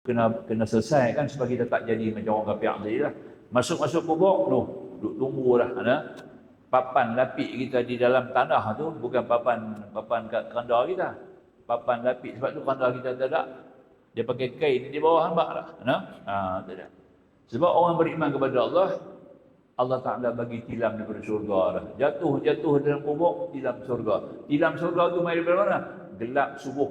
kena selesai kan supaya kita tak jadi macam orang kafir tadi lah. Masuk kubur tu duduk tunggu dah ada papan lapik kita di dalam tanah tu, bukan papan kat keranda kita. Papan lapik, sebab tu keranda kita tak ada. Dia pakai kain di bawah, nampak tak? Tak ada. Sebab orang beriman kepada Allah, Allah Ta'ala bagi tilam daripada syurga dah. Jatuh dalam kubur, tilam syurga. Tilam syurga tu main daripada mana? Gelap subuh.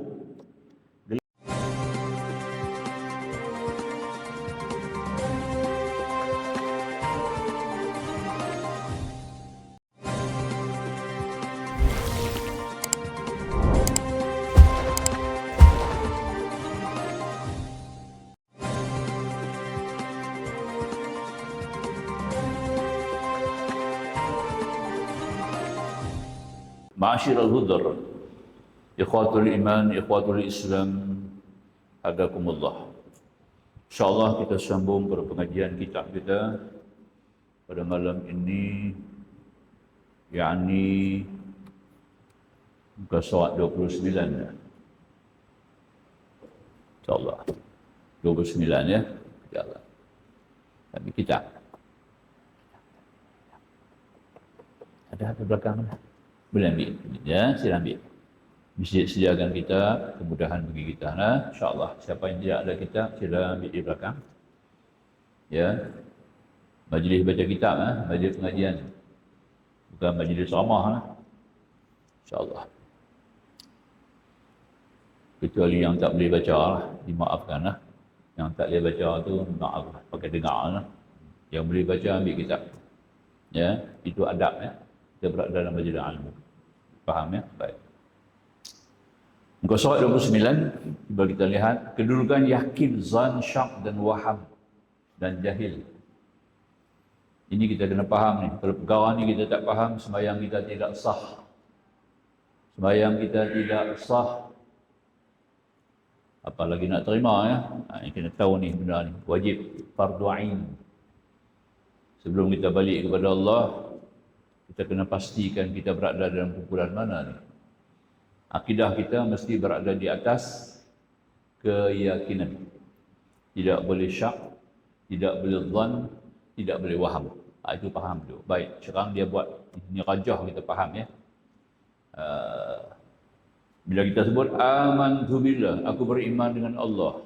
Ma'asyiral hudhur, ikhwatul iman, ikhwatul Islam, hadakumullah. InsyaAllah kita sambung pada pengajian kitab kita pada malam ini, yakni muka surat 29 ya. InsyaAllah 29 ya. InsyaAllah. Tapi kitab ada belakang mana? Boleh ambil, ya, sila ambil. Sediakan kita, kemudahan bagi kita. Nah, insyaAllah, siapa yang tidak ada kitab, sila ambil di belakang. Ya, majlis baca kitab, majlis pengajian. Bukan majlis ceramah. InsyaAllah. Kecuali yang tak boleh baca, dimaafkan. Yang tak boleh baca tu, maaf, pakai dengar. Yang boleh baca, ambil kitab. Ya, itu adab. Ya. Kita berada dalam majlis ilmu. Faham ya? Baik. Muka surat 29, cuba kita lihat kedudukan yakin, zan, syak dan waham dan jahil. Ini kita kena faham ni. Kalau perkara ni kita tak faham, sembahyang kita tidak sah. Sembahyang kita tidak sah. Apalagi nak terima ya. Kena tahu ni benda ni. Wajib fardu ain. Sebelum kita balik kepada Allah, kita kena pastikan kita berada dalam kumpulan mana ni. Akidah kita mesti berada di atas keyakinan. Tidak boleh syak, tidak boleh zan, tidak boleh waham. Itu faham tu. Baik, sekarang dia buat ini rajah kita faham ya. Bila kita sebut amantu billah, aku beriman dengan Allah,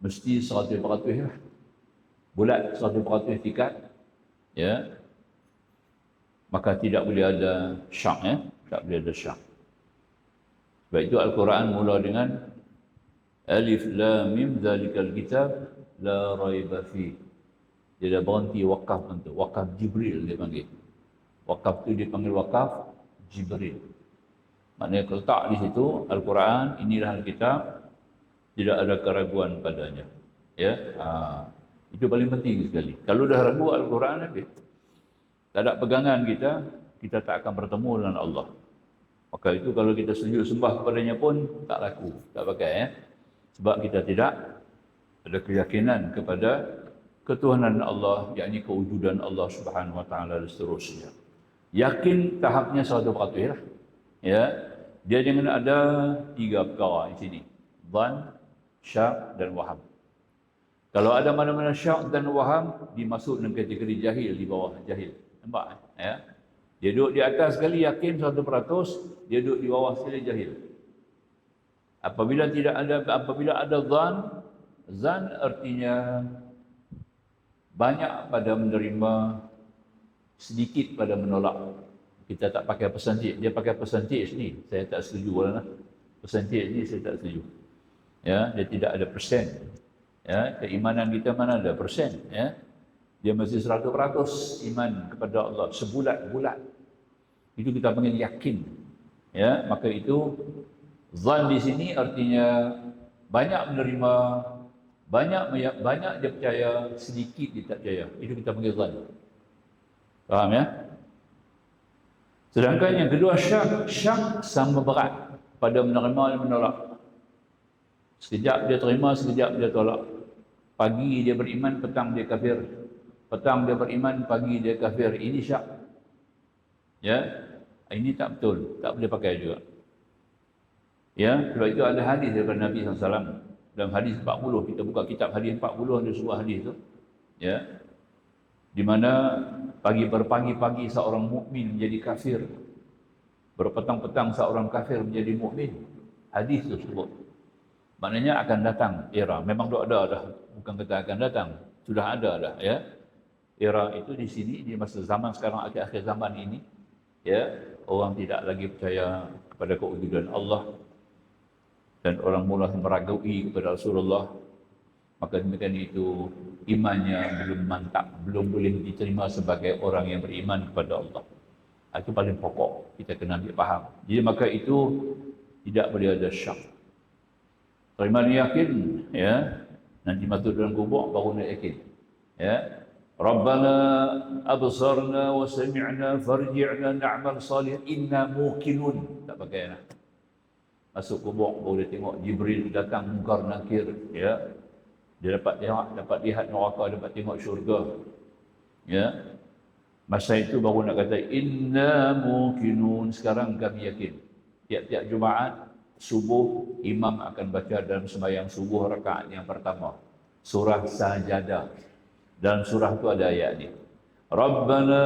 mesti 100% lah. Bulat 100% tikat. Ya. Maka tidak boleh ada syak ya, tak boleh ada syak. Sebab itu Al-Quran mula dengan Alif Lam Mim Zalikal Kitab La Raiba Fi. Dia dah berhenti wakaf untuk wakaf Jibril dia panggil. Wakaf tu dia panggil wakaf Jibril. Maknanya letak di situ Al-Quran, inilah Alkitab, tidak ada keraguan padanya. Ya, itu paling penting sekali. Kalau dah ragu Al-Quran habis. Tak ada pegangan kita tak akan bertemu dengan Allah. Maka itu kalau kita sujud sembah kepadanya pun tak laku, tak pakai ya. Sebab kita tidak ada keyakinan kepada ketuhanan Allah, yakni kewujudan Allah Subhanahu wa taala dan seterusnya. Yakin tahapnya 100% lah. Ya. Dia jangan ada 3 perkara di sini. Dhan, syak dan waham. Kalau ada mana-mana syak dan waham, dimasuk dalam kategori jahil, di bawah jahil. Nampak ya? Dia duduk di atas sekali yakin 100%, dia duduk di bawah sekali jahil. Apabila ada zan artinya banyak pada menerima, sedikit pada menolak. Kita tak pakai persentage, dia pakai persentage ni, saya tak setuju lah. Persentage ni saya tak setuju. Ya, dia tidak ada persen. Ya, keimanan kita mana ada persen, ya. Dia mesti 100% iman kepada Allah, sebulat-bulat. Itu kita panggil yakin. Ya, maka itu zan di sini artinya banyak menerima, banyak dia percaya, sedikit dia tak percaya. Itu kita panggil zan. Faham ya? Sedangkan yang kedua syak sama berat pada menerima dan menolak. Sekejap dia terima, sekejap dia tolak. Pagi dia beriman, petang dia kafir. Petang dia beriman, pagi dia kafir. Ini syak. Ya, ini tak betul, tak boleh pakai juga. Ya, sebab itu ada hadis daripada Nabi SAW dalam hadis 40, kita buka kitab hadis 40 ada sebuah hadis tu, ya, di mana berpagi-pagi seorang mukmin menjadi kafir, berpetang-petang seorang kafir menjadi mukmin. Hadis tu sebut. Maknanya akan datang era, memang dah ada dah, bukan kata akan datang, sudah ada dah, ya. Era itu di sini, di masa zaman sekarang, akhir-akhir zaman ini, ya, orang tidak lagi percaya kepada kewujudan Allah dan orang mula meragui kepada Rasulullah. Maka demikian itu imannya belum mantap, belum boleh diterima sebagai orang yang beriman kepada Allah. Itu paling pokok, kita kena ambil faham. Jadi maka itu tidak boleh ada syak. Terima yakin, ya, nanti masuk dalam kubur baru nak yakin, ya. Rabbana absarna wa sami'na farji'na na'mal salih inna muqinun. Tak pakai lah. Masuk kubur baru dia tengok Jibril datang mungkar nakir, ya. Dia dapat lihat neraka, dapat tengok syurga, ya. Masa itu baru nak kata inna muqinun, sekarang kami yakin. Tiap-tiap Jumaat subuh imam akan baca dalam sembahyang subuh rakaat yang pertama surah Sajadah. Dalam surah itu ada ayat ni, Rabbana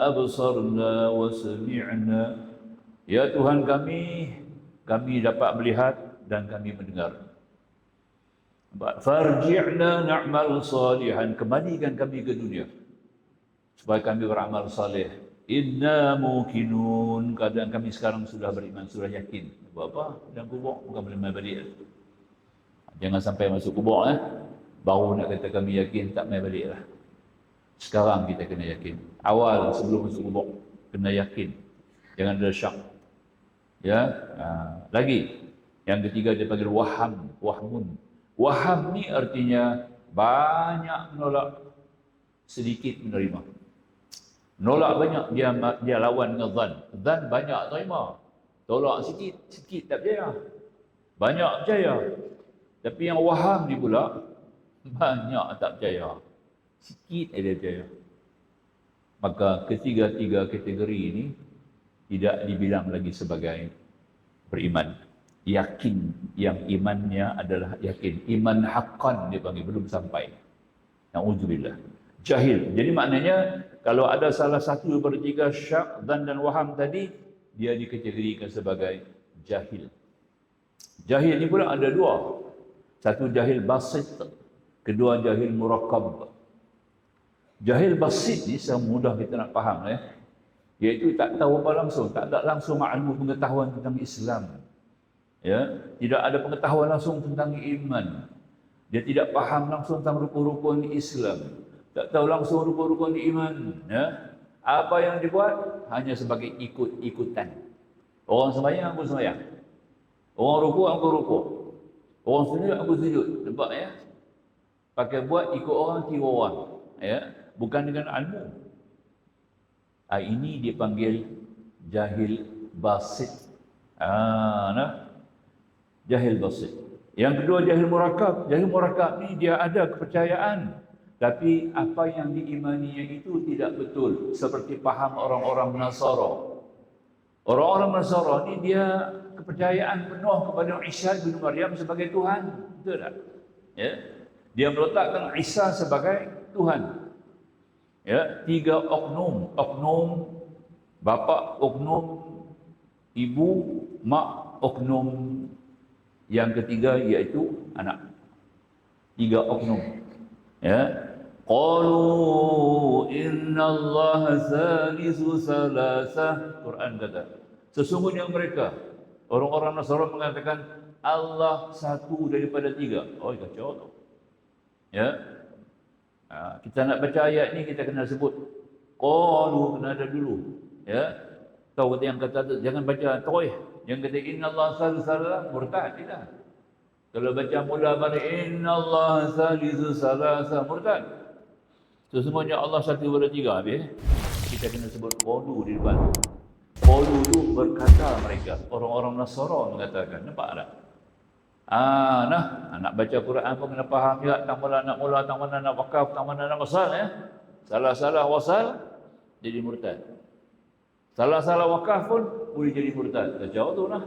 absarna wa sami'na, ya Tuhan kami dapat melihat dan kami mendengar. Farji'na na'mal salihan, kembalikan kami ke dunia supaya kami beramal saleh. Inna muqinun, keadaan kami sekarang sudah beriman, sudah yakin. Buat apa? Dalam kubur bukan boleh main balik. Jangan sampai masuk kubur, baru nak kata kami yakin, tak main balik lah. Sekarang kita kena yakin. Awal sebelum masuk kubur kena yakin. Jangan ada syak. Ya, lagi yang ketiga dia panggil wahmun. Waham ni artinya banyak menolak, sedikit menerima. Nolak banyak, dia lawan dengan zan. Zan banyak terima. Tolak sikit tak percaya. Banyak percaya. Tapi yang waham ni pula, banyak tak percaya. Sikit dia percaya. Maka ketiga-tiga kategori ini tidak dibilang lagi sebagai beriman. Yakin, yang imannya adalah yakin. Iman haqqan dia panggil, belum sampai. Na'udzubillah. Jahil. Jadi maknanya kalau ada salah satu daripada tiga syak, zan dan waham tadi, dia dikategorikan sebagai jahil. Jahil ni pula ada dua. Satu jahil basit, kedua jahil murakkab. Jahil basit ni semudah kita nak faham, iaitu tak tahu apa langsung, tak ada langsung ilmu pengetahuan tentang Islam. Ya, tidak ada pengetahuan langsung tentang iman. Dia tidak faham langsung tentang rukun-rukun Islam. Tak tahu langsung rukun-rukun iman, ya. Apa yang dibuat hanya sebagai ikut-ikutan. Orang sembahyang aku sembahyang. Orang rukuk aku rukuk. Orang sujud aku sujud. Nampak, ya? Pakai buat ikut orang, tiru orang, ya. Bukan dengan ilmu. Ini dipanggil jahil basit. Jahil basit. Yang kedua jahil murakkab. Jahil murakkab ni dia ada kepercayaan, tapi apa yang diimaninya itu tidak betul. Seperti paham orang-orang Nasara. Orang-orang Nasara ni dia kepercayaan penuh kepada Isa bin Maryam sebagai Tuhan. Betul tak? Ya. Dia meletakkan Isa sebagai Tuhan. Ya, tiga oknum. Oknum bapa, oknum ibu, mak, oknum yang ketiga iaitu anak. Tiga oknum. Ya. Qalu innallaha salisu salasah. Quran kata, sesungguhnya mereka orang-orang Nasara mengatakan Allah satu daripada tiga. Oh, kacau tu. Ya. Kita nak baca ayat ni kita kena sebut qalu, kena ada dulu. Ya. Tahu yang kata tu jangan baca toih. Yang kata innallaha salisu salasah murtad tidak. Kalau baca mula pada innallaha salisu salasah murtad. Sesungguhnya Allah satu daripada tiga, habis. Kita kena sebut qalu di depan. Qalu tu berkata mereka, orang-orang Nasara mengatakan, nampak tak? Nak baca Quran pun kena faham juga, tak mana nak mula, tak mana nak wakaf, tak mana nak wasal, ya. Salah-salah wasal jadi murtad. Salah-salah wakaf pun boleh jadi murtad. Kacau tu nah.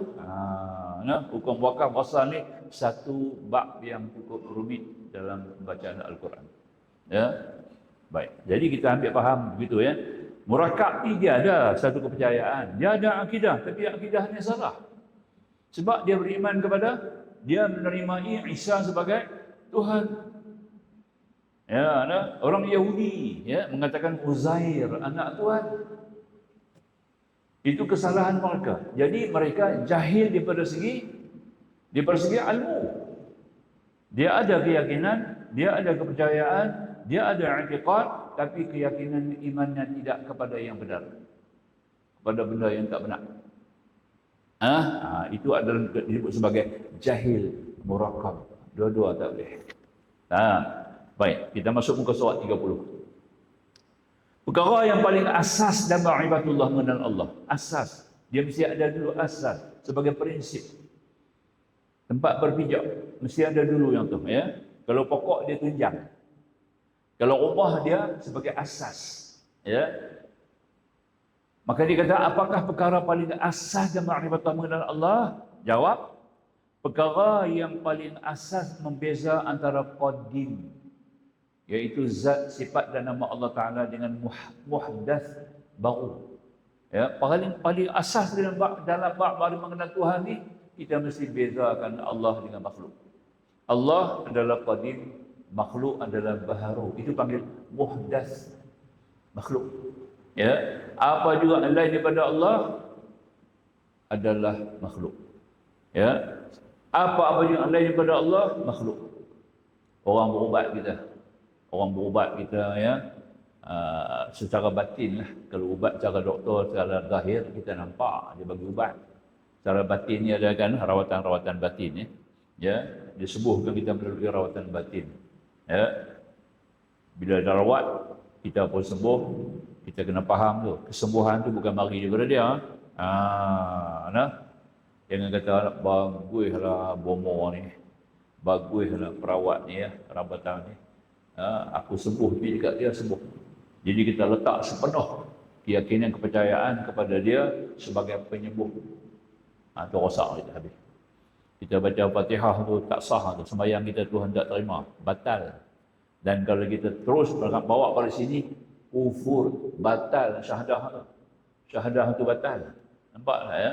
Hukum wakaf wasal ni satu bab yang cukup rumit dalam bacaan Al-Quran. Ya. Baik. Jadi kita ambil faham begitu ya. Murakab ni dia ada satu kepercayaan, dia ada akidah, tapi akidahnya salah. Sebab dia beriman kepada, dia menerima Isa sebagai Tuhan. Ya, ada orang Yahudi ya mengatakan Uzair anak Tuhan. Itu kesalahan mereka. Jadi mereka jahil daripada segi ilmu. Dia ada keyakinan, dia ada kepercayaan, dia ada i'tiqad, tapi keyakinan imannya tidak kepada yang benar. Kepada benda yang tak benar. Itu adalah disebut sebagai jahil murakab. Dua-dua tak boleh. Baik, kita masuk muka surat 30. Perkara yang paling asas dalam ibadatullah mengenal Allah. Asas. Dia mesti ada dulu asas sebagai prinsip. Tempat berpijak mesti ada dulu yang tu ya. Kalau pokok dia tunjang. Kalau rumah dia sebagai asas. Ya. Maka dia kata, apakah perkara paling asas dalam ibadatullah mengenal Allah? Jawab, perkara yang paling asas membeza antara qadim, iaitu zat, sifat dan nama Allah Ta'ala dengan muhdath baru. Ya, paling asas dalam bab baru mengenal Tuhan ni, kita mesti bezakan Allah dengan makhluk. Allah adalah qadim, makhluk adalah baharu. Itu panggil muhdath, makhluk. Ya, apa juga lain daripada Allah adalah makhluk. Ya, apa juga lain daripada Allah makhluk. Orang berubat kita ya, secara batin lah. Kalau ubat secara doktor, secara zahir kita nampak dia bagi ubat. Secara batin ni ada kan rawatan-rawatan batin ya. Dia sembuhkan kita melalui rawatan batin. Ya. Bila dah rawat kita pun sembuh, kita kena faham tu. Kesembuhan tu bukan mari daripada dia. Jangan kata baguslah bomo ni. Baguslah perawat ni ya, rawatan ni. Aku sembuh, tapi dekat dia sembuh. Jadi kita letak sepenuh keyakinan, kepercayaan kepada dia sebagai penyembuh. Itu rosak kita habis. Kita baca Fatihah tu tak sah tu, sembahyang kita Tuhan tak terima, batal. Dan kalau kita terus bawa pada sini, kufur, batal syahadah tu. Syahadah tu batal. Nampaklah ya.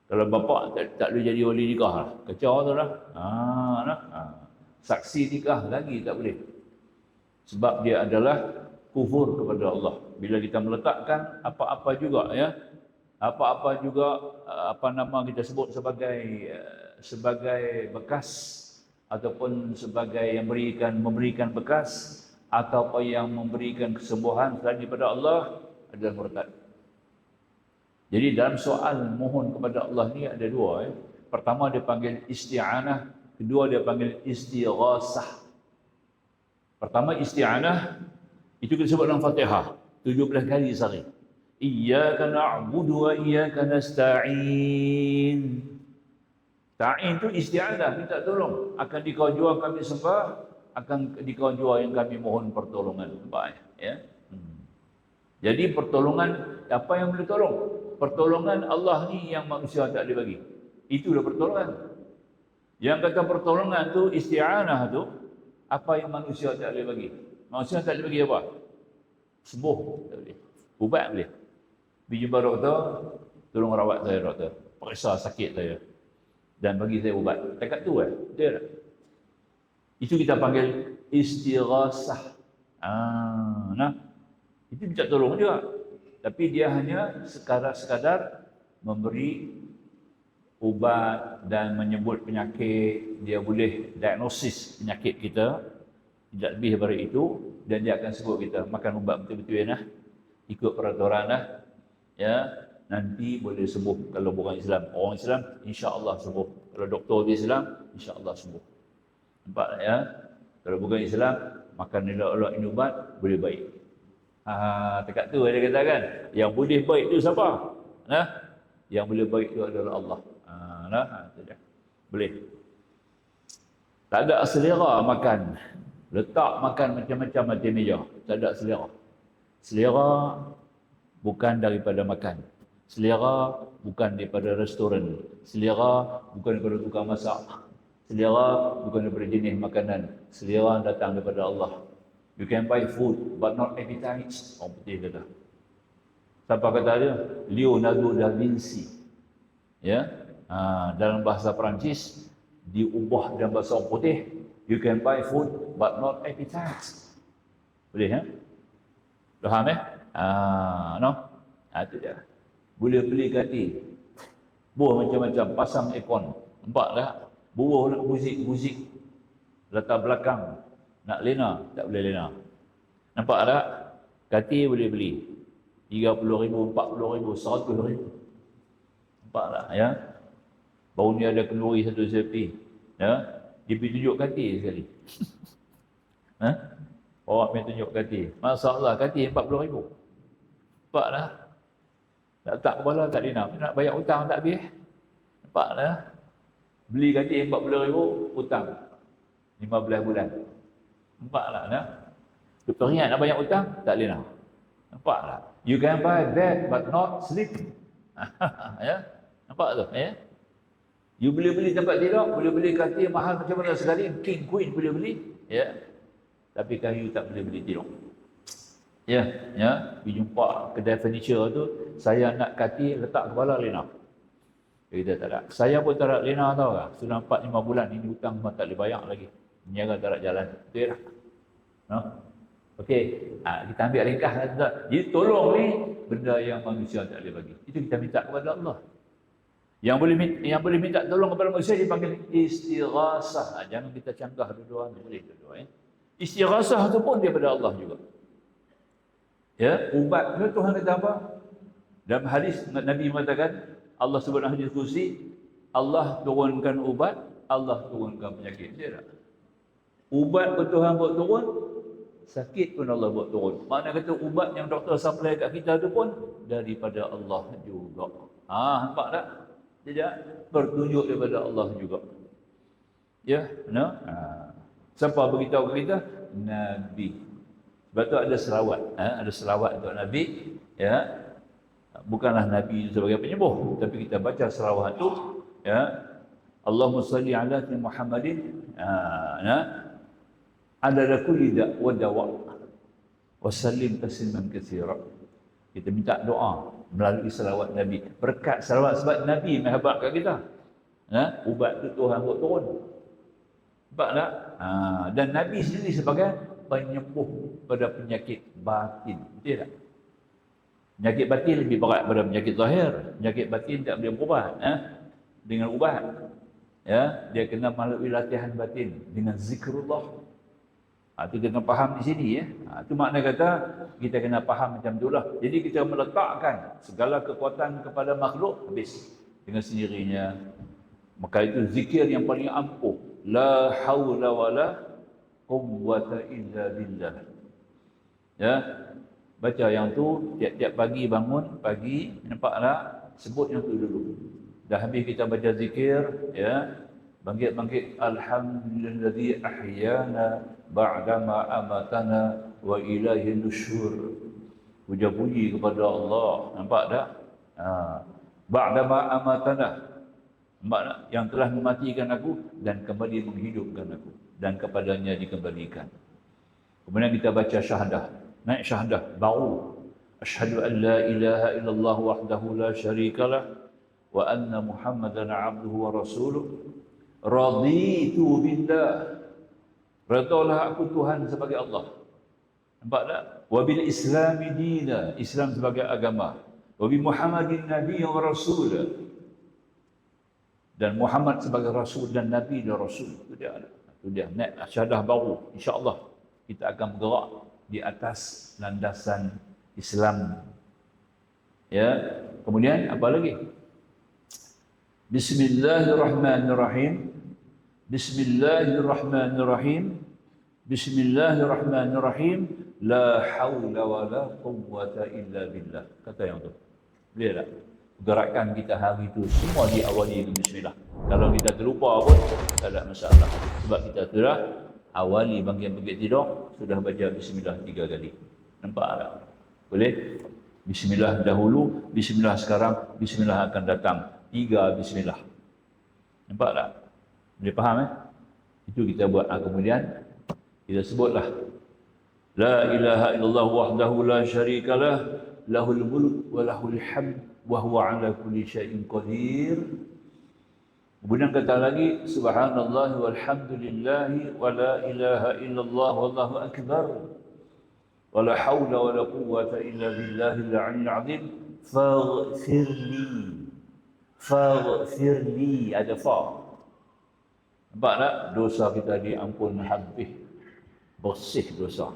Kalau bapa tak boleh jadi wali nikah lah. Kacau tu lah. Saksi nikah lagi tak boleh. Sebab dia adalah kufur kepada Allah. Bila kita meletakkan apa-apa juga ya, apa-apa juga apa nama kita sebut sebagai bekas ataupun sebagai yang memberikan bekas atau apa yang memberikan kesembuhan selain daripada Allah adalah murtad. Jadi dalam soal mohon kepada Allah ni ada dua. Pertama dia panggil isti'anah, kedua dia panggil istighasah. Pertama isti'anah itu kita sebut dalam Fatihah 17 kali sehari. Iyyaka na'budu wa iyyaka nasta'in. Ta'in tu isti'anah, minta tolong. Akan dikau jua kami sembah, akan dikau jua yang kami mohon pertolongan. Baik, ya. Jadi pertolongan apa yang boleh tolong? Pertolongan Allah ni yang manusia tak boleh bagi. Itulah pertolongan. Yang kata pertolongan tu isti'anah tu apa yang manusia tak boleh bagi. Manusia tak boleh bagi apa? Sembuh tak boleh. Ubat boleh. Pergi jumpa doktor, tolong rawat saya doktor. Periksa sakit saya dan bagi saya ubat. Dekat tu dia tak? Itu kita panggil istighasah. Itu minta tolong juga. Tapi dia hanya sekadar memberi ubat dan menyebut penyakit. Dia boleh diagnosis penyakit kita, tidak lebih daripada itu, dan dia akan sebut kita makan ubat betul-betul ikut peraturan ya, nanti boleh sembuh. Kalau bukan Islam, orang Islam insya-Allah sembuh. Kalau doktor di Islam insya-Allah sembuh. Nampak tak ya? Kalau bukan Islam, makan elok-elok ini ubat boleh baik. Dekat tu dia kata kan, yang boleh baik tu siapa? Yang boleh baik tu adalah Allah. Itu dia. Boleh. Tak ada selera makan. Letak makan macam-macam atas meja. Tak ada selera. Selera bukan daripada makan. Selera bukan daripada restoran. Selera bukan daripada tukang masak. Selera bukan daripada jenis makanan. Selera datang daripada Allah. You can buy food but not appetites. Orang putih kata. Siapa kata dia? Leonardo da Vinci. Ya. Dalam bahasa Perancis diubah dalam bahasa orang putih. You can buy food but not appetites. Boleh ya? Faham no? Itu dia. Boleh beli kati. Buah macam-macam, pasang aircon. Nampak tak? Buah nak muzik-muzik. Latar belakang. Nak lena, tak boleh lena. Nampak tak? Kati boleh beli. 30,000, 40,000, 100,000. Nampak tak? Ya? Baru ni ada kenduri satu sepi. Ya? Dia pergi tunjuk kati sekali. Orang pergi tunjuk kati. Masalah kati 40,000. Nampak tak? Tak tak kepala tak lena. Nak bayar hutang tak habis. Nampak tak? Beli kati 40,000, hutang 15 bulan. Nampak tak? Dia peringat nak bayar hutang, tak lena. Nampak tak? You can buy that but not sleep. Ya? Nampak tu? Ya? You boleh beli tempat tidur, boleh beli katil mahal macam mana sekali, king queen boleh beli, ya. Tapi kayu tak boleh beli tidur. Ya, ya, pergi jumpa kedai furniture tu, saya nak katil letak kepala lena. Dia kata tak ada. Saya pun tak ada lena tahu tak? Sudah 4-5 bulan ini hutang memang tak boleh bayar lagi. Niaga tak ada jalan. Betul tak? No? Okey, kita ambil ringkas lah. Jadi tolong ni benda yang manusia tak boleh bagi. Itu kita minta kepada Allah. Yang boleh minta tolong kepada manusia dipanggil istighasah. Jangan kita canggah dua-dua, boleh dua-dua ya. Istighasah tu pun daripada Allah juga. Ya, ubat tu Tuhan kata apa? Dalam hadis Nabi mengatakan, Allah sebut dalam hadis kursi, Allah turunkan ubat, Allah turunkan penyakit. Dia tak? Ubat pun Tuhan buat turun, sakit pun Allah buat turun. Makna kata ubat yang doktor supply kat kita tu pun daripada Allah juga. Nampak tak? Tidak bertunjuk daripada Allah juga. Ya, no? Siapa beritahu kepada kita? Nabi. Sebab tu ada selawat, ada selawat untuk Nabi, ya. Bukanlah Nabi sebagai penyembuh, tapi kita baca selawat tu, ya. Allahumma salli ala Muhammadin, adada kulli da' wa dawa' wa sallim tasliman katsira. Kita minta doa melalui selawat Nabi. Berkat selawat sebab Nabi menghabat kat kita. Ubat tu Tuhan buat turun. Nampak tak? Dan Nabi sendiri sebagai penyembuh pada penyakit batin. Betul tak? Penyakit batin lebih berat pada penyakit zahir. Penyakit batin tak boleh berubat dengan ubat. Ya, dia kena melalui latihan batin dengan zikrullah. Itu kena faham di sini ya. Itu makna kata kita kena faham macam itulah. Jadi kita meletakkan segala kekuatan kepada makhluk habis dengan sendirinya. Maka itu zikir yang paling ampuh. La haula wala quwwata illa billah. Ya. Baca yang tu tiap-tiap pagi bangun pagi, nampaklah sebut yang tu dulu. Dah habis kita baca zikir ya. Bangkit-bangkit alhamdulillazi ahyana ba'dama amatana wa ilaihi nusyur. Puja-puji kepada Allah. Nampak tak? Ba'dama amatana. Nampak tak? Yang telah mematikan aku dan kembali menghidupkan aku. Dan kepadanya dikembalikan. Kemudian kita baca syahadah. Naik syahadah baru. Asyhadu an la ilaha illallah wahdahu la syarikalah wa anna Muhammadan abduhu wa rasuluh. Raditu billah. Redalah aku Tuhan sebagai Allah. Nampak tak? Wa bil islami dina. Islam sebagai agama. Wa bi Muhammadin nabiyyan wa rasul. Dan Muhammad sebagai rasul dan nabi dan rasul. Itu dia ada. Itu dia naik syahadah baru. Insya-Allah kita akan bergerak di atas landasan Islam. Ya. Kemudian apa lagi? Bismillahirrahmanirrahim. Bismillahirrahmanirrahim. Bismillahirrahmanirrahim. La haula wa la quwwata illa billah. Kata yang tu. Boleh tak? Gerakan kita hari itu semua diawali dengan bismillah. Kalau kita terlupa pun tak ada masalah. Sebab kita sudah awali bangkit tidur, sudah baca bismillah 3 kali. Nampak tak? Boleh? Bismillah dahulu, bismillah sekarang, bismillah akan datang. 3 bismillah. Nampak tak? Boleh faham Itu kita buat. Kemudian kita sebutlah La ilaha illallah wahdahu la syarikalah lahul mulk wa lahul hamd wa huwa ala kulli syai'in qadir. Kemudian kata lagi subhanallah walhamdulillah wa la ilaha illallah wallahu akbar wa la hawla wa la quwwata illa billahil aliyyil azim faghfirli ada fa. Nampak tak dosa kita diampun habis, bersih dosa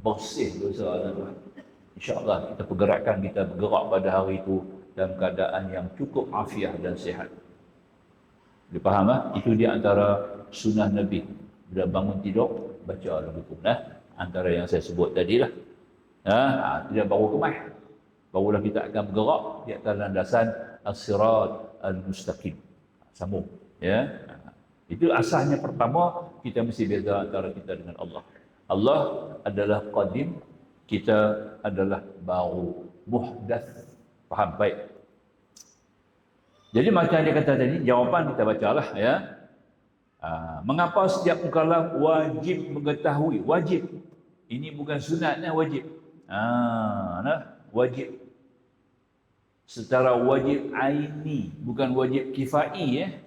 tuan-tuan. InsyaAllah kita pergerakan kita bergerak pada hari itu dalam keadaan yang cukup afiah dan sihat. Boleh faham Itu di antara sunnah Nabi. Bila bangun tidur, baca lagu itu. Antara yang saya sebut tadilah. Tidak baru kemas. Barulah kita akan bergerak di atas landasan as-sirat al-mustaqim. Sambung. Itu asasnya pertama, kita mesti beza antara kita dengan Allah. Allah adalah qadim, kita adalah baru, muhdath. Faham? Baik. Jadi macam dia kata tadi, jawapan kita bacalah mengapa setiap mukallaf wajib mengetahui? Wajib. Ini bukan sunatnya, wajib. Wajib. Secara wajib aini, bukan wajib kifai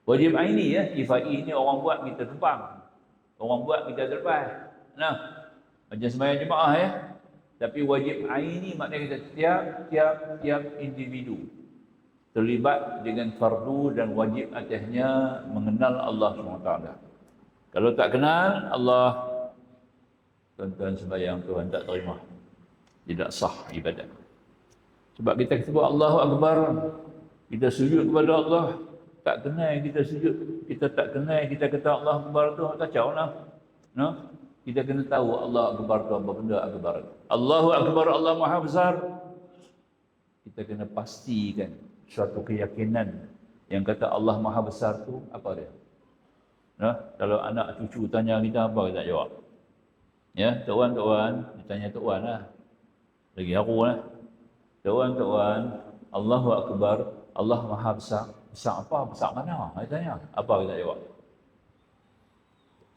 Wajib aini kifai ini orang buat kita tumpang. Orang buat kita terlepas. Macam sembahyang jemaah Tapi wajib aini maknanya kita tiap individu terlibat dengan fardu dan wajib atasnya mengenal Allah SWT. Kalau tak kenal Allah, tuan-tuan sembahyang Tuhan tak terima. Tidak sah ibadat. Sebab kita sebut Allahu Akbar, kita sujud kepada Allah, tak kenal kita sujud, kita tak kenal kita kata Allah Akbar tu kacau lah. Kita kena tahu Allah Akbar tu apa benda Akbar. Allahu Akbar, Allah Maha Besar. Kita kena pastikan suatu keyakinan yang kata Allah Maha Besar tu apa dia. Kalau anak cucu tanya kita apa kita jawab. Tok Wan, ditanya Tok Wan lah. Lagi aku lah. Tok Wan, Allahu Akbar, Allah Maha Besar. Besar apa? Besar mana? Dia tanya. Apa kita jawab?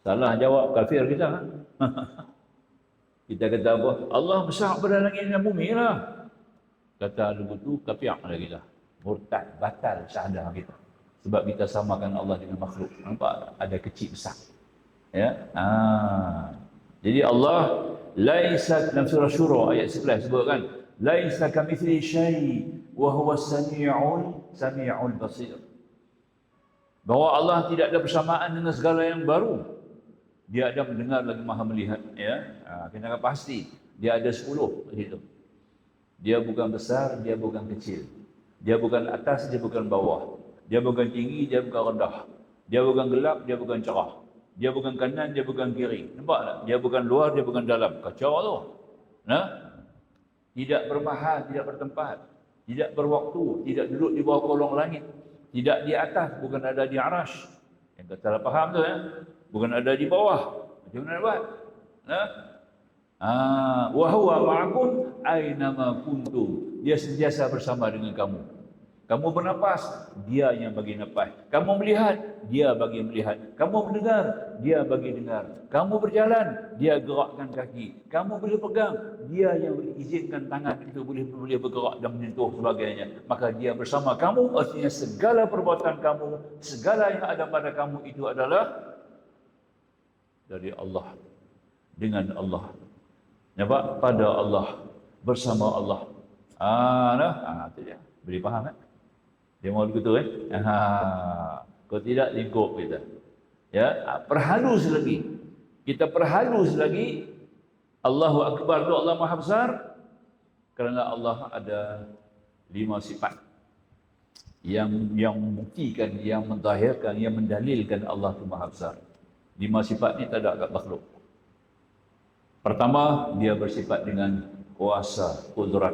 Salah jawab, kafir kita. Kita kata apa? Allah besar pada langit dan bumi lah. Kata lugu tu, kafir lah kita. Murtad, batal syahadah kita. Sebab kita samakan Allah dengan makhluk. Nampak? Ada kecil besar. Jadi Allah, laisa dalam surah Syura ayat 11 sebutkan, laisa kamitslihi syai' wa huwa samiul basir. Bahawa Allah tidak ada persamaan dengan segala yang baru. Dia ada mendengar lagi maha melihat. Kita akan pasti dia ada 10 itu. Dia bukan besar, dia bukan kecil. Dia bukan atas, dia bukan bawah. Dia bukan tinggi, dia bukan rendah. Dia bukan gelap, dia bukan cerah. Dia bukan kanan, dia bukan kiri. Nampak tak? Dia bukan luar, dia bukan dalam. Kacau tu. Tidak bermahal, tidak bertempat. Tidak berwaktu, tidak duduk di bawah kolong langit. Tidak di atas, bukan ada di arash. Yang kata salah faham tu bukan ada di bawah. Macam mana buat? Wa huwa ma'akum aina ma kuntum. Dia sentiasa bersama dengan kamu. Kamu bernapas, dia yang bagi napas. Kamu melihat, dia bagi melihat. Kamu mendengar, dia bagi dengar. Kamu berjalan, dia gerakkan kaki. Kamu boleh pegang, dia yang izinkan tangan itu boleh bergerak dan menyentuh sebagainya. Maka dia bersama kamu, artinya segala perbuatan kamu, segala yang ada pada kamu itu adalah dari Allah, dengan Allah. Nampak? Pada Allah, bersama Allah. Itu dia. Boleh faham Dia mau begitu Kalau tidak lingkup kita. Perhalus lagi. Kita perhalus lagi. Allahu Akbar itu Allah Maha Besar. Kerana Allah ada 5 sifat yang membuktikan, yang menzahirkan, yang mendalilkan Allah itu Maha Besar. 5 sifat ni tak ada kat makhluk. Pertama, dia bersifat dengan kuasa, kudrat.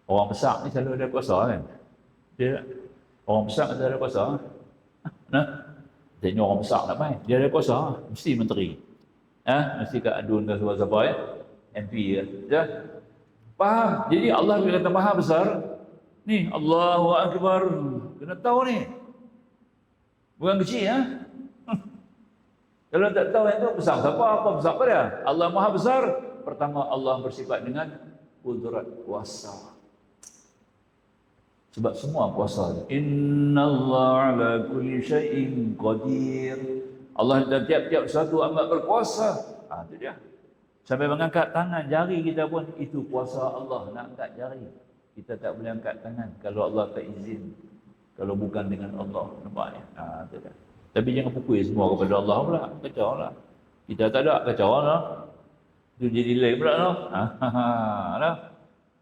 Orang besar ni selalu ada kuasa kan? Orang besar ada kuasa. Tengok orang besar nak main. Dia ada kuasa, mesti menteri. Mesti kat adun ke siapa-siapa MP ya. Faham? Jadi Allah bila kata Maha Besar, ni Allahu Akbar. Kena tahu ni. Bukan kecil, ya. Kalau tak tahu yang itu besar siapa? Apa besar apa dia? Allah Maha Besar. Pertama, Allah bersifat dengan kudrat, kuasa. Sebab semua kuasa. Innallaha ala kulli syai'in qadir. Allah dan tiap-tiap satu amat berkuasa. Itu dia. Sampai mengangkat tangan, jari kita pun itu kuasa Allah nak angkat jari. Kita tak boleh angkat tangan kalau Allah tak izin. Kalau bukan dengan Allah, nampak ni? Itu dia. Tapi jangan pukul semua kepada Allah pula. Kacau lah. Kita tak ada, kacau lah. Itu jadi lain pula lah.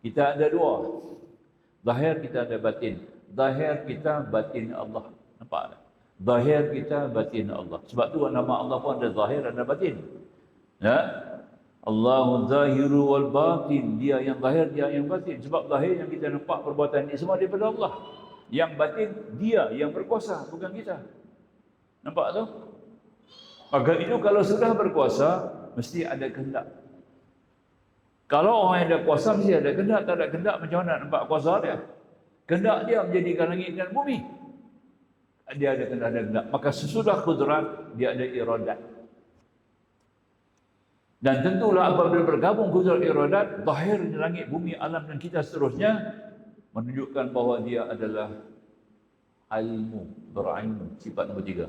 Kita ada dua. Zahir kita ada batin. Zahir kita batin Allah. Nampak tak? Zahir kita batin Allah. Sebab tu nama Allah pun ada zahir, ada batin. Ya? Allahu zahiru wal batin. Dia yang zahir, dia yang batin. Sebab zahir yang kita nampak perbuatan ini semua daripada Allah. Yang batin, dia yang berkuasa, bukan kita. Nampak tu? Maka itu kalau sudah berkuasa, mesti ada kehendak. Kalau orang yang ada kuasa, mesti ada kehendak. Tak ada kehendak, macam mana nak nampak kuasa dia? Kehendak dia menjadikan langit dan bumi. Dia ada kehendak. Maka sesudah kudrat, dia ada iradat. Dan tentulah apabila bergabung kudrat iradat, zahirnya langit, bumi, alam dan kita seterusnya, menunjukkan bahawa dia adalah ilmu, berilmu, sifat nombor 3.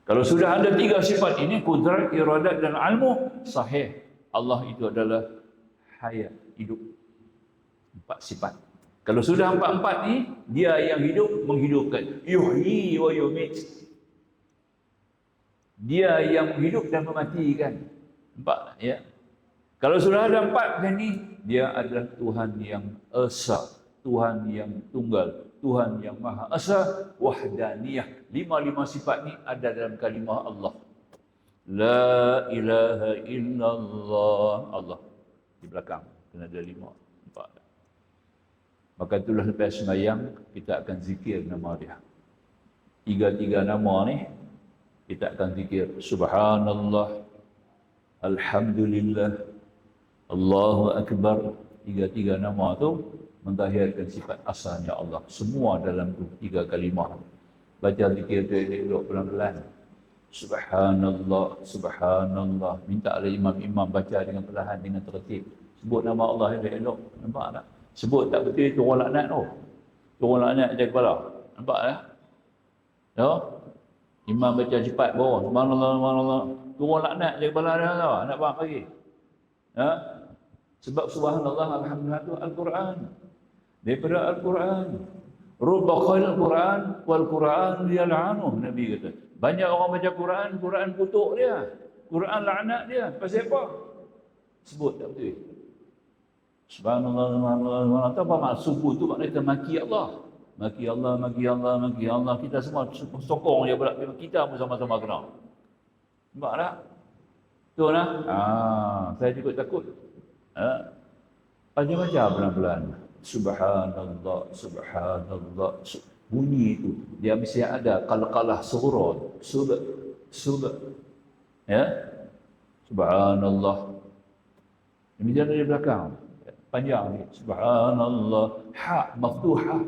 Kalau sudah ada 3 sifat ini, kudrat, iradat dan ilmu, sahih. Allah itu adalah hayat, hidup. 4 sifat. Kalau sudah 4 ni, dia yang hidup, menghidupkan. Yuhyi wa yumit. Dia yang hidup dan mematikan. 4, ya. Kalau sudah ada 4 macam ni, dia adalah Tuhan yang esa, Tuhan yang tunggal, Tuhan yang Maha Esa, wahdaniyah. 5 sifat ni ada dalam kalimah Allah. La ilaha illallah. Allah di belakang kena ada 5, 4. Maka itulah lepas sembahyang kita akan zikir nama dia. 3 nama ni kita akan zikir. Subhanallah, alhamdulillah, Allahu akbar. 3 nama tu mendahirkan sifat asalnya Allah. Semua dalam tu 3 kalimah. Baca zikir tu elok pelan-pelan. Subhanallah, subhanallah. Minta oleh imam-imam baca dengan perlahan, dengan tertib. Sebut nama Allah elok-elok. Nampak tak? Sebut tak betul, turun laknat tu. Turun laknat atas kepala. Nampak tak? Ya? Imam baca cepat bawah. Subhanallah, subhanallah. Turun laknat atas kepala dia tau. Nak faham lagi? Ya? Sebab subhanallah, alhamdulillah tu Al-Quran. Daripada Al-Quran. Rubba khail Al-Quran wal Quran yal'anuh, Nabi kata. Banyak orang baca Quran, Quran kutuk dia. Quran laknat dia. Pasal apa? Sebut tak betul. Subhanallah, subhanallah, subhanallah. Apa maksud subuh tu? Maknanya kita maki Allah. Maki Allah, maki Allah, maki Allah. Kita semua sokong dia pula. Kita pun sama-sama kena. Nampak tak? Tu lah. Saya juga takut. Baca-baca pelan-pelan. Subhanallah, subhanallah. Bunyi itu dia mesti ada qalqalah surat. Surat. Ya. Subhanallah. Ini jangan dari belakang. Panjang ni. Subhanallah. Ha maftuha.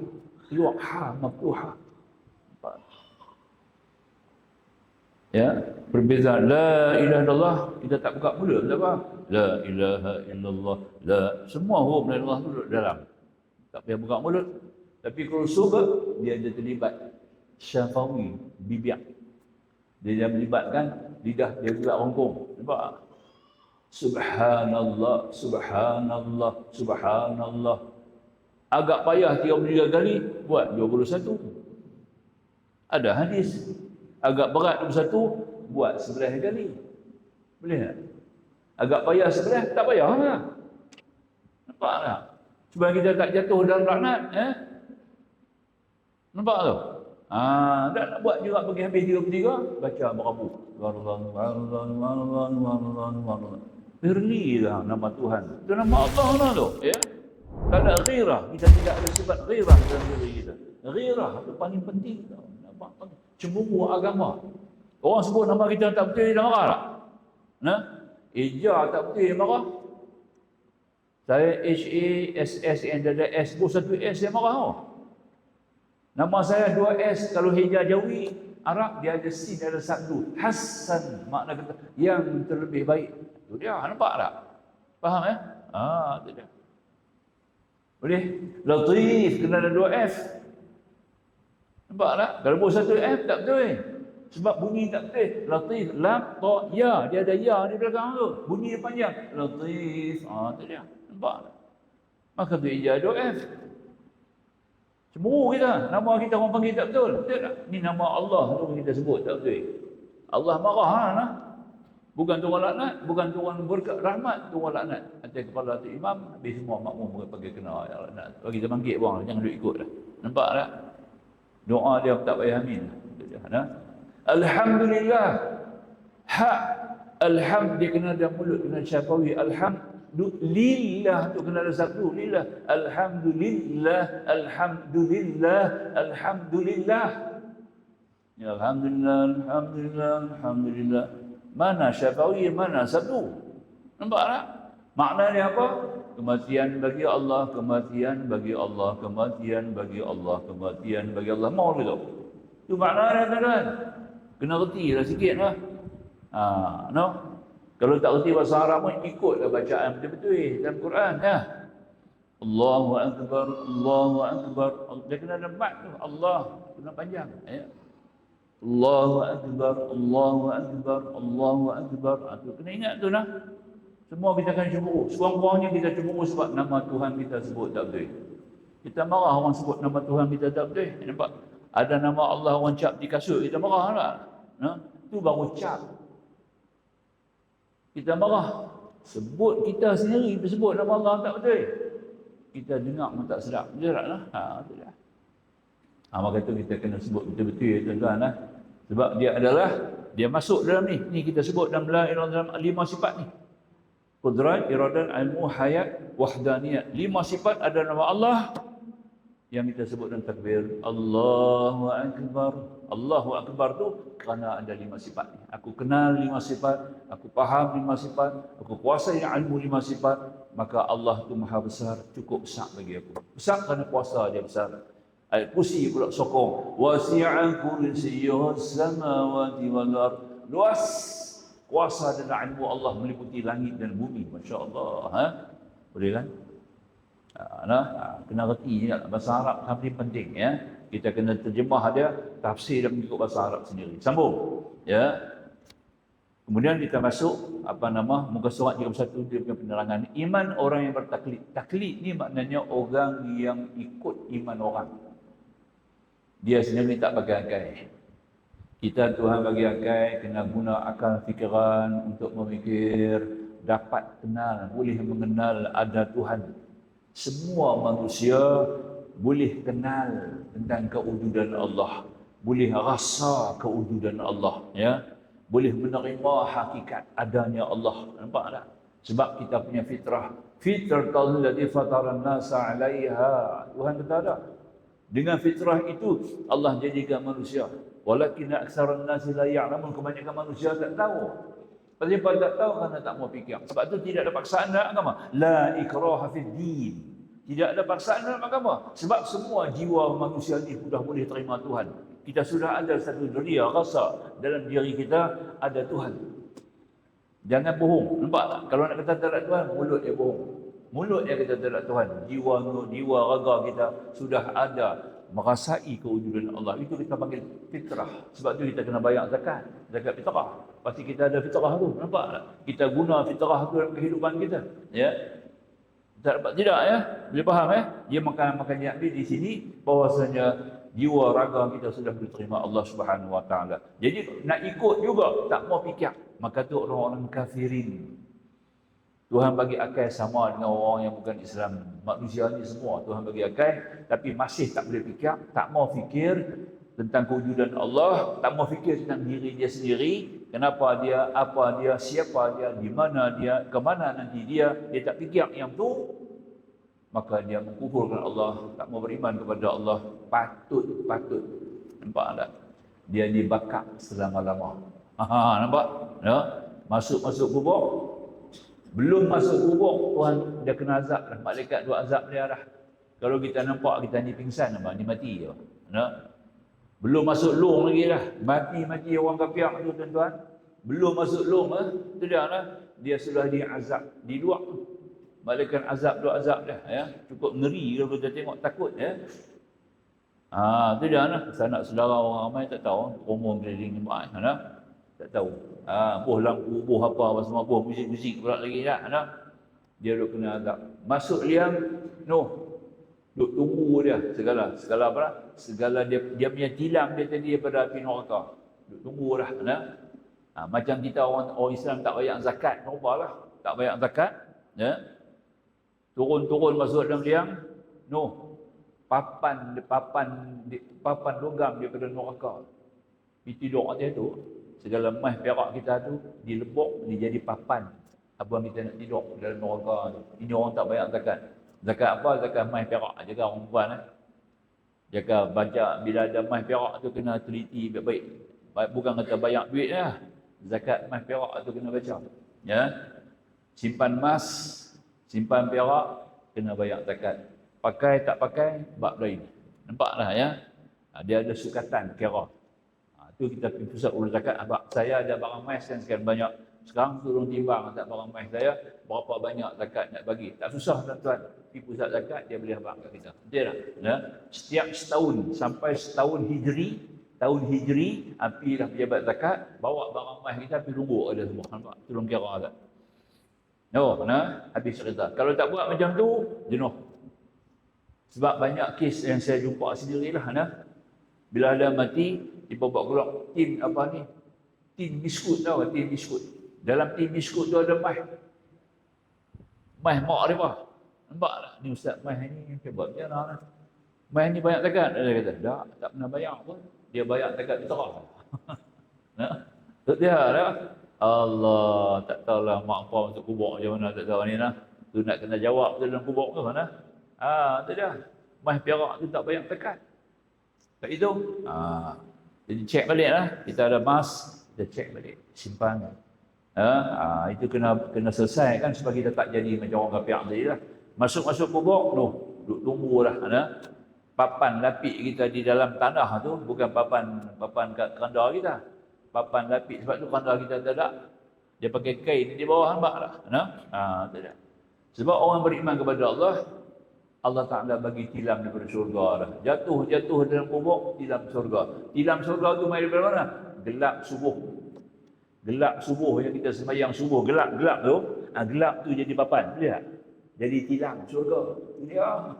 Keluar ha maftuha. Ya, perbezaan la ilaha illallah kita tak buka mulut, tak apa? La ilaha illallah. La, semua huruf la ilaha duduk dalam. Tak payah buka mulut. Tapi kalau subhat, dia ada terlibat syafawi, bibir. Dia melibatkan lidah dia juga rongkong. Nampak? Subhanallah, subhanallah, subhanallah. Agak payah 33 kali, buat 21. Ada hadis. Agak berat 21, buat 11 kali. Boleh tak? Agak payah 11, tak payah lah. Nampak tak? Supaya kita tak jatuh dalam laknat. Nampak tu? Tak nak buat juga pergi habis 33, baca berabu. Firli lah nama Tuhan. Itu nama Allah lah tu. Ya? Tak ada ghirah. Kita tidak ada sifat ghirah dalam diri kita. Ghirah itu paling penting. Cemburu agama. Orang sebut nama kita tak betul, dia marah tak? Ija tak betul, dia marah. Saya HASS yang ada S, buat satu S, dia marah. Nama saya 2S, kalau hijab Jawi Arab dia ada sin, dia ada sabdu. Hasan makna kata yang terlebih baik. Itu dia, nampak tak? Faham itu dia. Boleh? Latif kena ada 2F. Nampak tak? Kalau buat satu F tak betul. Sebab bunyi tak betul. Latif, lam, ta, ya. Dia ada ya di belakang tu. Bunyi dia panjang. Latif. Itu dia. Nampak tak? Maka tu ijazah 2F. Cemburu kita. Nama kita orang panggil tak betul. Betul tak? Ni nama Allah tu kita sebut tak betul. Allah marah lah. Bukan tu orang laknat, bukan tu orang berkat rahmat, tu orang laknat. Atas kepala tu imam, habis semua makmum panggil kena laknat. Bagi kita bangkit buang, jangan duk ikut dah. Nampak tak? Doa dia tak payah amin. Alhamdulillah. Hak alhamd dia kena ada mulut, kena syafawi. Alhamdulillah tu kena ada sabdu. Lillah. Alhamdulillah. Alhamdulillah. Alhamdulillah. Ya alhamdulillah, alhamdulillah, alhamdulillah. Mana syafawi, mana sabdu? Nampak tak? Maknanya apa? Kematian bagi Allah, kematian bagi Allah, kematian bagi Allah, kematian bagi Allah. Mau gitu. Itu maknanya tuan-tuan. Kena reti lah sikit lah. No? Kalau tak reti bahasa Arab pun ikutlah bacaan betul-betul dalam Quran ya. Allahu Akbar, Allahu Akbar. Dia kena ada mat tu. Allah kena panjang. Ya. Allahu Akbar, Allahu Akbar, Allahu Akbar. Itu kena ingat tu lah. Semua kita akan cemburu. Sekurang-kurangnya kita cemburu sebab nama Tuhan kita sebut tak betul. Kita marah orang sebut nama Tuhan kita tak betul. Nampak? Ada nama Allah orang cap di kasut, kita marah tak? Itu baru cap. Kita marah. Sebut kita sendiri sebut nama Allah tak betul. Kita dengar pun tak sedap. Betul tak lah? Betul lah. Maka tu kita kena sebut betul-betul ya tuan-tuan lah. Sebab dia adalah, dia masuk dalam ni. Ni kita sebut dalam la ilaha dalam 5 sifat ni. Qudrat, iradat, ilmu, hayat, wahdaniyat. 5 sifat ada nama Allah yang kita sebut dalam takbir. Allahu Akbar. Allahu Akbar tu kerana ada 5 sifat ni. Aku kenal 5 sifat, aku faham 5 sifat, aku kuasai ilmu 5 sifat. Maka Allah tu maha besar, cukup besar bagi aku. Besar kerana kuasa dia besar. Ayat kursi pula sokong. Wasi'a kursiyyuhu samawati wal ard. Luas kuasa dan ilmu Allah meliputi langit dan bumi. Masya-Allah. Boleh kan? Kena reti bahasa Arab tapi penting ya. Kita kena terjemah dia, tafsir dan mengikut bahasa Arab sendiri. Sambung. Ya. Kemudian kita masuk muka surat 31 dia punya penerangan. Iman orang yang bertaklid. Taklid ni maknanya orang yang ikut iman orang. Dia sendiri tak bagi akal. Kita Tuhan bagi akal, kena guna akal fikiran untuk memikir, dapat kenal, boleh mengenal ada Tuhan. Semua manusia boleh kenal tentang kewujudan Allah, boleh rasa kewujudan Allah, ya. Boleh menerima hakikat adanya Allah. Nampak tak? Sebab kita punya fitrah. Fitratul lati fataran nasa 'alaiha. Tuhan kata ada. Dengan fitrah itu Allah jadikan manusia. Walakin aktsaran nasi la ya'lamun, kebanyakan manusia tak tahu. Pasal tak tahu kerana tak mau fikir. Sebab tu tidak ada paksaan dalam agama. La ikraha fid din. Tidak ada paksaan dalam agama. Sebab semua jiwa manusia ni sudah boleh terima Tuhan. Kita sudah ada satu deria rasa dalam diri kita ada Tuhan. Jangan bohong. Nampak tak? Kalau nak kata tak ada Tuhan, mulut dia bohong. Mulut dia kata tak ada Tuhan. Jiwa raga kita sudah ada merasai kewujudan Allah. Itu kita panggil fitrah. Sebab tu kita kena bayar zakat. Zakat fitrah. Pasti kita ada fitrah tu. Nampak tak? Kita guna fitrah tu dalam kehidupan kita. Ya. Tak dapat tidak ya? Boleh faham ya? Dia makan diambil di sini bahwasanya jiwa raga kita sudah diterima Allah Subhanahu Wa Taala. Jadi nak ikut juga tak mau fikir. Maka tu orang-orang kafirin. Tuhan bagi akal sama dengan orang yang bukan Islam. Manusia ni semua Tuhan bagi akal, tapi masih tak boleh fikir, tak mau fikir tentang kewujudan Allah, tak mau fikir tentang diri dia sendiri, kenapa dia, apa dia, siapa dia, di mana dia, ke mana nanti dia tak fikir yang tu, maka dia mengkufurkan Allah, tak mau beriman kepada Allah. Patut. Nampak tak? Dia dibakar selama-lama. Nampak? Ya? Masuk kubur. Belum masuk kubur, Tuhan dia kena azab dah. Malaikat dua azab dia dah. Kalau kita nampak kita ni pingsan, nampak ni mati je. Belum masuk long lagi lah. Mati orang kafir tu tuan-tuan. Belum masuk long tu dia dia sudah diazab di luar. Malaikat azab dah ya. Cukup ngeri kalau kita tengok, takut ya. Tu dia sanak saudara orang ramai tak tahu, umum keliling jemaah tak tahu. Buh lampu, buh apa semua, buh muzik pula lagi dia duk kena azab. Masuk liang duk tunggu dia segala apa? Segala dia punya tilam dia tadi daripada api neraka. Duk tunggu macam kita orang Islam tak bayar zakat, nampaklah. Tak bayar zakat, ya. Turun masuk dalam liang, papan logam daripada neraka. Itu tidur atas tu, segala emas perak kita tu dilebok, dia jadi papan. Abang kita nak tidur dalam neraka tu. Ini orang tak bayar zakat. Zakat apa? Zakat emas perak. Jaga orang perempuan jaga baca, bila ada emas perak tu kena teliti baik-baik. Bukan kata bayar duit lah. Zakat emas perak tu kena baca. Ya. Simpan emas, simpan perak, kena bayar zakat. Pakai tak pakai, bab lain. Nampaklah ya. Dia ada sukatan kira. Tu kita pergi pusat urus zakat. Abang, saya ada barang emas kan sekian banyak. Sekarang tolong timbang tak barang emas saya, berapa banyak zakat nak bagi. Tak susah tuan-tuan. Pergi pusat zakat, dia boleh abang kat kita. Betul tak? Ya? Setiap setahun, sampai setahun tahun hijri, api dah pejabat zakat, bawa barang emas kita pergi rumbuk ada semua. Nampak? Tolong kira tak? Habis cerita. Kalau tak buat macam tu, jenuh. Sebab banyak kes yang saya jumpa sendirilah. Bila ada mati, dia bawa keluar tin tin biskut tau, tin biskut. Dalam tin biskut tu ada emas. Emas mak dia apa? Nampak tak? Ni ustaz, emas ni sebab macam mana? Emas ni banyak zakat. Dia kata, tak pernah bayar pun. Dia bayar zakat fitrah. Tak dia Allah, tak tahulah mak apa untuk kubur macam mana, tak tahu ni Tu nak kena jawab tu dalam kubur tu tak dia. Emas perak tu tak bayar zakat. Tak itu. Jadi cek balik kita ada emas, kita cek balik, simpan. Itu kena selesai kan supaya kita tak jadi macam orang kafir tadi lah. Masuk kubur, duk tunggulah. Papan lapik kita di dalam tanah tu bukan papan kat keranda kita. Papan lapik, sebab tu keranda kita tak ada. Dia pakai kain di bawah, nampak tak? Tak ada. Sebab orang beriman kepada Allah Ta'ala bagi tilam daripada syurga dah. Jatuh dalam kubur, tilam syurga. Tilam syurga tu main daripada mana? Gelap subuh. Gelap subuh yang kita sembahyang subuh, gelap tu. Gelap tu jadi papan, lihat. Jadi tilam syurga. Dia.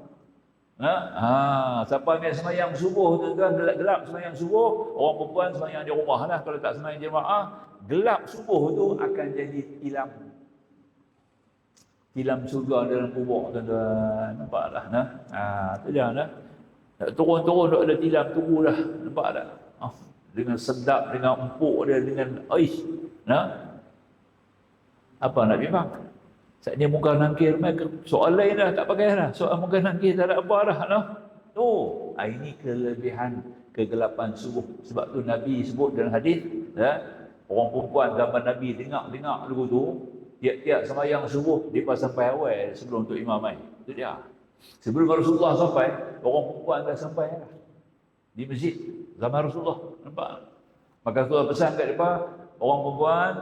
Siapa yang sembahyang subuh tu kan, gelap sembahyang subuh, orang perempuan sembahyang di rumah lah. Kalau tak sembahyang di jemaah, gelap subuh tu akan jadi tilam surga dalam kubur tuan-tuan. Nampaklah tu dia turun ada tilam, tunggulah. Nampak tak? Dengan sedap, dengan empuk dia, dengan apa nak bimbang? Saat ni muka nangkir, soal lain dah, tak pakai dah. Soal muka nangkir tak ada apa dah. Ini kelebihan kegelapan subuh. Sebab tu Nabi sebut dalam hadis, orang perempuan zaman Nabi dengar dulu tu, tiap-tiap sembahyang subuh dia sampai awal sebelum untuk imam mai. Itu dia. Sebelum Rasulullah sampai, orang perempuan dah sampai dah. Di masjid zaman Rasulullah. Nampak? Maka Rasulullah pesan kat depa, orang perempuan,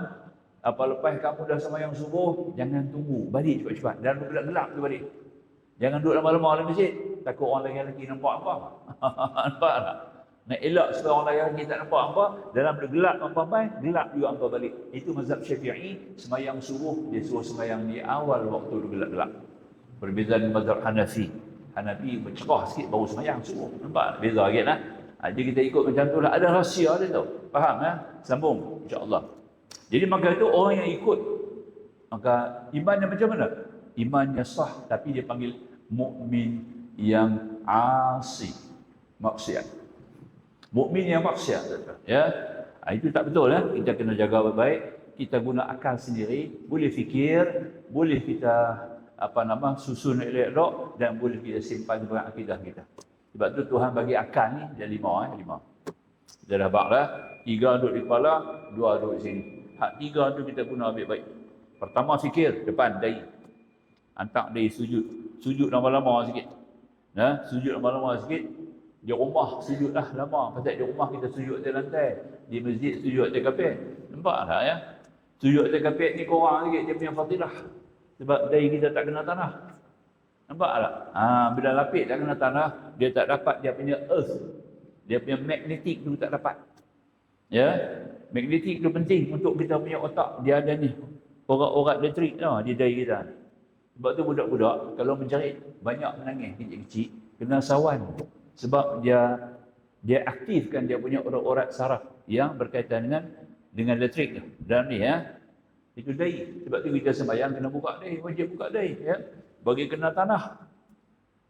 lepas kamu dah sembahyang subuh, jangan tunggu, balik cepat-cepat. Dan gelap tu balik. Jangan duduk lama-lama dalam masjid. Takut orang lelaki nampak apa. Nampak tak? Nak elak supaya orang lelaki tak nampak apa, dalam gelap sampai, gelap juga sampai balik. Itu mazhab Syafi'i, sembahyang subuh dia suruh sembahyang di awal waktu gelap-gelap. Perbezaan mazhab Hanafi. Hanafi bercerah sikit baru sembahyang subuh. Nampak? Beza sikit lah. Jadi kita ikut macam tu lah. Ada rahsia dia tau. Faham Sambung insya-Allah. Jadi maka itu orang yang ikut, maka imannya macam mana? Imannya sah, tapi dia panggil mukmin yang asi, maksiat. Mukmin yang maksiat, ya. Itu tak betul Kita kena jaga baik-baik. Kita guna akal sendiri, boleh fikir, boleh kita susun elok-elok, dan boleh kita simpan dalam akidah kita. Sebab tu Tuhan bagi akal ni dia 5. Kita dah baklah 3 duduk di kepala, 2 duduk di sini. Hak 3 tu kita guna baik-baik. Pertama fikir, depan dahi. Hantar dahi sujud lama-lama sikit. Sujud lama-lama sikit. Di rumah sujud lah lama. Pasal di rumah kita sujud di lantai. Di masjid sujud di kapet. Nampak tak ya? Sujud di kapet ni kurang lagi dia punya fadilah. Sebab dahi kita tak kena tanah. Nampak tak? Bila lapik tak kena tanah, dia tak dapat dia punya earth. Dia punya magnetik tu tak dapat. Ya, magnetik tu penting untuk kita punya otak. Dia ada ni, urat-urat elektrik tau di dahi kita. Sebab tu budak-budak kalau mencari banyak menangis kecil-kecil, kena sawan. Sebab dia aktifkan dia punya urat-urat saraf yang berkaitan dengan elektrik tu. Dalam ni ya. Itu dahi. Sebab tu kita sembahyang kena buka dahi, wajib buka dahi ya. Bagi kena tanah.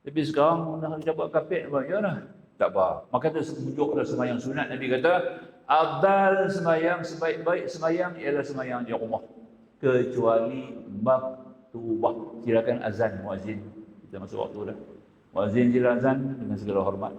Tapi sekarang nak kita buat kapet apa ya lah. Tak apa. Maka tu sebujuk dah sembahyang sunat. Nabi kata, afdal sembahyang, sebaik-baik sembahyang ialah sembahyang di rumah. Kecuali maktubah. Silakan azan muazzin. Kita masuk waktu dah. Muazzin sila azan dengan segala hormat.